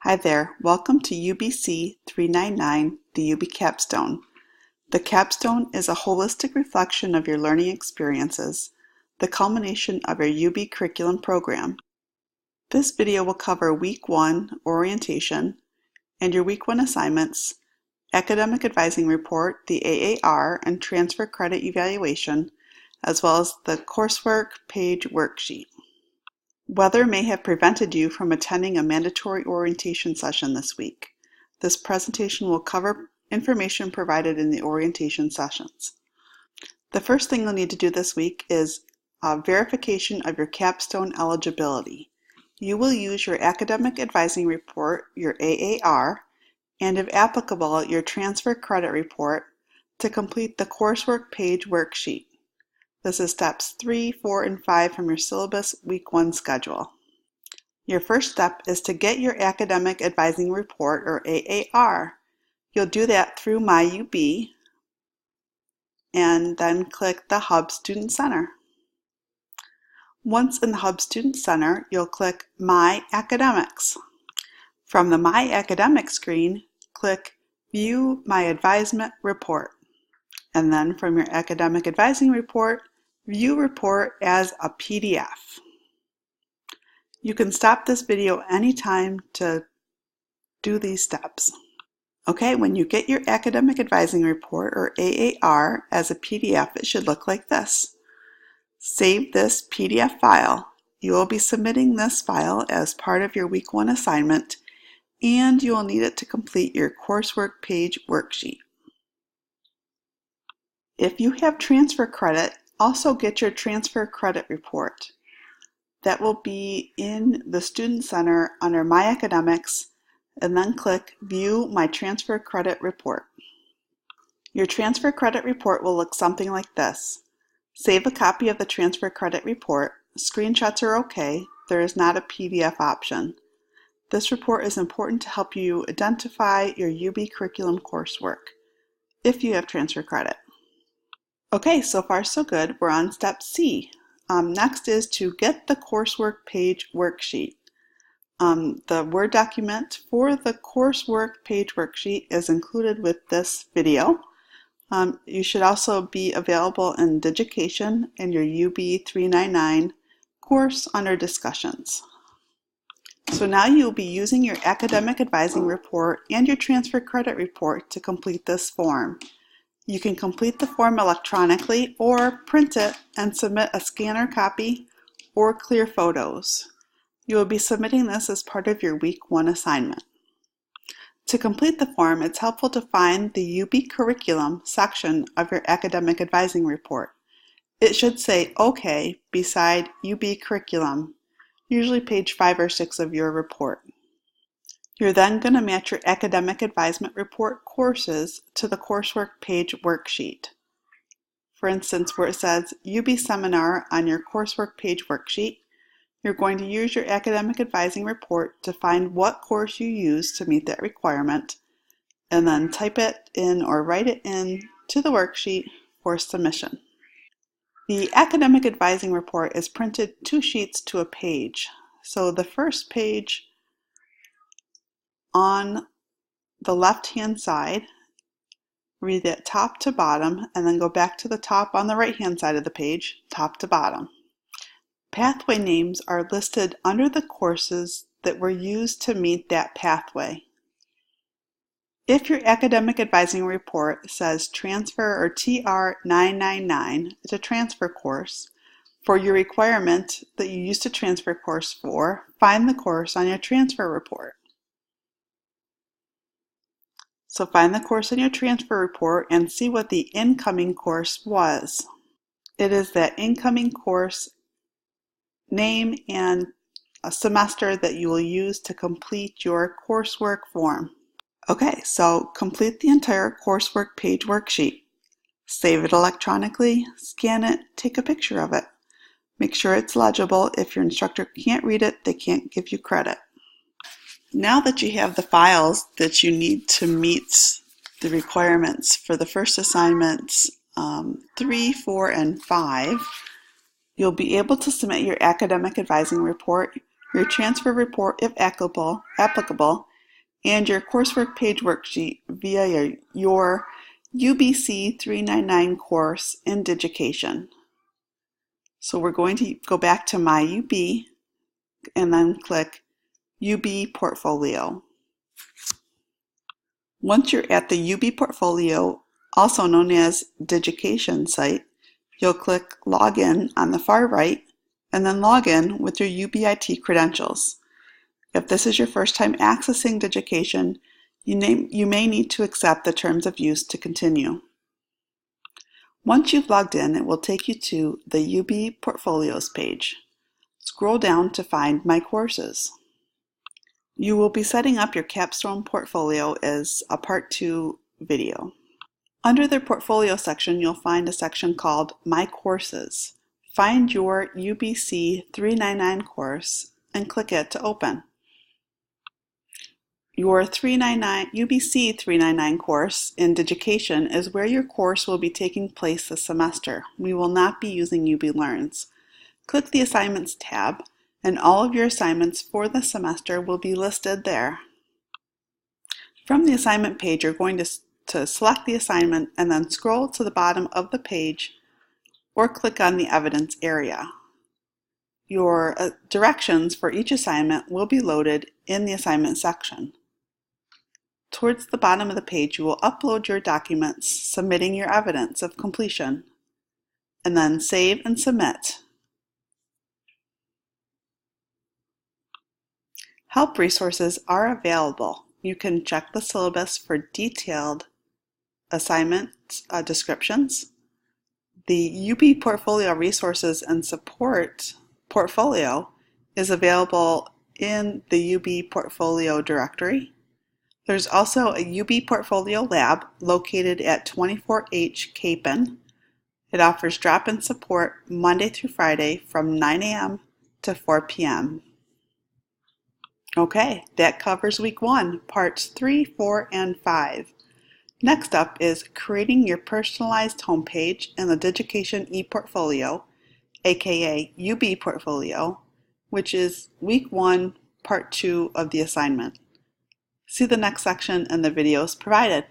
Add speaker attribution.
Speaker 1: Hi there, welcome to UBC 399, the UB Capstone. The Capstone is a holistic reflection of your learning experiences, the culmination of your UB curriculum program. This video will cover Week 1 orientation and your Week 1 assignments, Academic Advising Report, the AAR, and Transfer Credit Evaluation, as well as the Coursework Page Worksheet. Weather may have prevented you from attending a mandatory orientation session this week. This presentation will cover information provided in the orientation sessions. The first thing you'll need to do this week is verification of your capstone eligibility. You will use your Academic Advising Report, your AAR, and if applicable, your Transfer Credit Report to complete the Coursework Page Worksheet. This is steps 3, 4, and 5 from your syllabus Week 1 schedule. Your first step is to get your Academic Advising Report, or AAR. You'll do that through MyUB and then click the Hub Student Center. Once in the Hub Student Center, you'll click My Academics. From the My Academics screen, click View My Advisement Report. And then from your Academic Advising Report, view report as a PDF. You can stop this video anytime to do these steps. Okay, when you get your Academic Advising Report, or AAR, as a PDF, it should look like this. Save this PDF file. You will be submitting this file as part of your Week 1 assignment, and you will need it to complete your Coursework Page Worksheet. If you have transfer credit, also get your Transfer Credit Report. That will be in the Student Center under My Academics, and then click View My Transfer Credit Report. Your Transfer Credit Report will look something like this. Save a copy of the Transfer Credit Report. Screenshots are okay. There is not a PDF option. This report is important to help you identify your UB curriculum coursework if you have transfer credit. Okay, so far so good. We're on step C. Next is to get the Coursework Page Worksheet. The Word document for the Coursework Page Worksheet is included with this video. You should also be available in Digication in your UB 399 course under Discussions. So now you'll be using your Academic Advising Report and your Transfer Credit Report to complete this form. You can complete the form electronically or print it and submit a scanner copy or clear photos. You will be submitting this as part of your Week 1 assignment. To complete the form, it's helpful to find the UB Curriculum section of your Academic Advising Report. It should say OK beside UB Curriculum, usually page 5 or 6 of your report. You're then going to match your Academic Advisement Report courses to the Coursework Page Worksheet. For instance, where it says UB Seminar on your Coursework Page Worksheet, you're going to use your Academic Advising Report to find what course you use to meet that requirement, and then type it in or write it in to the worksheet for submission. The Academic Advising Report is printed 2 sheets to a page. So the first page on the left-hand side, read it top to bottom, and then go back to the top on the right-hand side of the page, top to bottom. Pathway names are listed under the courses that were used to meet that pathway. If your Academic Advising Report says Transfer or TR 999, it's a transfer course, for your requirement that you used to transfer course for, find the course on your transfer report. So find the course in your transfer report and see what the incoming course was. It is that incoming course name and a semester that you will use to complete your coursework form. Okay, so complete the entire Coursework Page Worksheet. Save it electronically, scan it, take a picture of it. Make sure it's legible. If your instructor can't read it, they can't give you credit. Now that you have the files that you need to meet the requirements for the first assignments 3, 4, and 5, you'll be able to submit your Academic Advising Report, your Transfer Report if applicable, and your coursework page worksheet via your UBC 399 course in Digication. So we're going to go back to My UB and then click UB Portfolio. Once you're at the UB Portfolio, also known as Digication site, you'll click Login on the far right and then log in with your UBIT credentials. If this is your first time accessing Digication, you may need to accept the terms of use to continue. Once you've logged in, it will take you to the UB Portfolios page. Scroll down to find My Courses. You will be setting up your capstone portfolio as a Part 2 video. Under the portfolio section, you'll find a section called My Courses. Find your UBC 399 course and click it to open. Your UBC 399 course in Digication is where your course will be taking place this semester. We will not be using UB Learns. Click the Assignments tab, and all of your assignments for the semester will be listed there. From the assignment page, you're going to select the assignment and then scroll to the bottom of the page or click on the evidence area. Your directions for each assignment will be loaded in the assignment section. Towards the bottom of the page, you will upload your documents submitting your evidence of completion, and then save and submit. Help resources are available. You can check the syllabus for detailed assignment descriptions. The UB Portfolio Resources and Support portfolio is available in the UB Portfolio directory. There's also a UB Portfolio Lab located at 24H Capon. It offers drop-in support Monday through Friday from 9 a.m. to 4 p.m. Okay, that covers week 1, parts 3, 4, and 5. Next up is creating your personalized homepage in the Digication ePortfolio, aka UB Portfolio, which is week 1, part 2 of the assignment. See the next section in the videos provided.